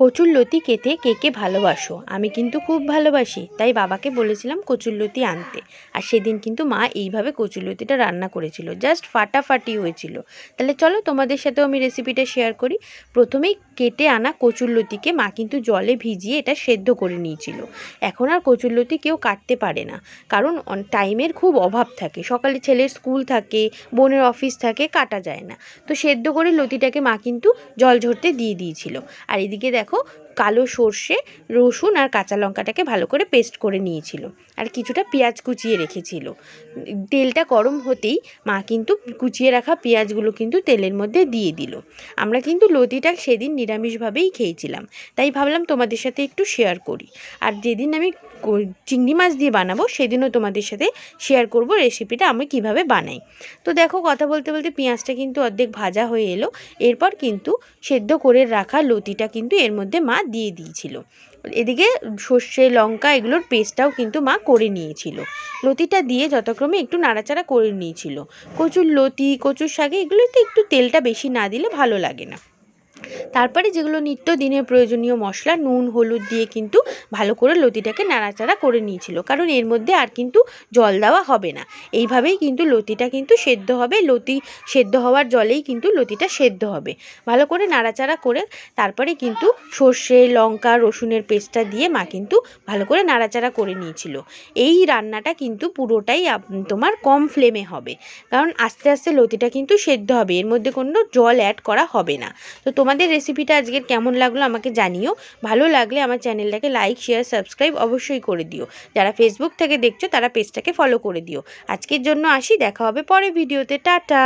কচুরলতি খেতে কে কে ভালোবাসো? আমি কিন্তু খুব ভালোবাসি, তাই বাবাকে বলেছিলাম কচুরলতি আনতে। আর সেদিন কিন্তু মা এইভাবে কচুরলতিটা রান্না করেছিল, জাস্ট ফাটাফাটি হয়েছিল। তাহলে চলো তোমাদের সাথেও আমি রেসিপিটা শেয়ার করি। প্রথমেই কেটে আনা কচুরলতিকে মা কিন্তু জলে ভিজিয়ে এটা সেদ্ধ করে নিয়েছিল। এখন আর কচুরলতি কেউ কাটতে পারে না, কারণ টাইমের খুব অভাব থাকে, সকালে ছেলের স্কুল থাকে, বোনের অফিস থাকে, কাটা যায় না। তো সেদ্ধ করে লতিটাকে মা কিন্তু জল ঝরতে দিয়ে দিয়েছিল। আর এদিকে দেখো, কালো সর্ষে, রসুন আর কাঁচা লঙ্কাটাকে ভালো করে পেস্ট করে নিয়েছিল, আর কিছুটা পেঁয়াজ কুচিয়ে রেখেছিল। তেলটা গরম হতেই মা কিন্তু কুচিয়ে রাখা পেঁয়াজগুলো কিন্তু তেলের মধ্যে দিয়ে দিল। আমরা কিন্তু লতিটা সেদিন নিরামিষভাবেই খেয়েছিলাম, তাই ভাবলাম তোমাদের সাথে একটু শেয়ার করি। আর যেদিন আমি চিংড়ি মাছ দিয়ে বানাবো সেদিনও তোমাদের সাথে শেয়ার করব রেসিপিটা আমি কিভাবে বানাই। তো দেখো, কথা বলতে বলতে পেঁয়াজটা কিন্তু অর্ধেক ভাজা হয়ে এলো। এরপর কিন্তু সেদ্ধ করে রাখা লতিটা কিন্তু এর মধ্যে মা দিয়ে দিয়েছিল। এদিকে সর্ষে, লঙ্কা এগুলোর পেস্টটাও কিন্তু মা করে নিয়েছিল। লতিটা দিয়ে যথাক্রমে একটু নাড়াচাড়া করে নিয়েছিল। কচুর লতি, কচুর শাকে এগুলোতে একটু তেলটা বেশি না দিলে ভালো লাগে না। তারপরে যেগুলো নিত্যদিনের প্রয়োজনীয় মশলা, নুন, হলুদ দিয়ে কিন্তু ভালো করে লতিটাকে নাড়াচাড়া করে নিয়েছিল, কারণ এর মধ্যে আর কিন্তু জল দেওয়া হবে না। এইভাবেই কিন্তু লতিটা কিন্তু সেদ্ধ হবে। লতি সেদ্ধ হওয়ার জলেই কিন্তু লতিটা সেদ্ধ হবে। ভালো করে নাড়াচাড়া করে তারপরে কিন্তু সর্ষে, লঙ্কা, রসুনের পেস্টটা দিয়ে মা কিন্তু ভালো করে নাড়াচাড়া করে নিয়েছিল। এই রান্নাটা কিন্তু পুরোটাই তোমার কম ফ্লেমে হবে, কারণ আস্তে আস্তে লতিটা কিন্তু সেদ্ধ হবে, এর মধ্যে কোনো জল অ্যাড করা হবে না। তো তোমাদের রেসিপিটা আজকের কেমন লাগলো আমাকে জানিও। ভালো লাগলে আমার চ্যানেলটাকে লাইক, শেয়ার, সাবস্ক্রাইব অবশ্যই করে দিও। যারা ফেসবুক থেকে দেখছো তারা পেজটাকে ফলো করে দিও। আজকের জন্য আসি, দেখা হবে পরের ভিডিওতে। টাটা।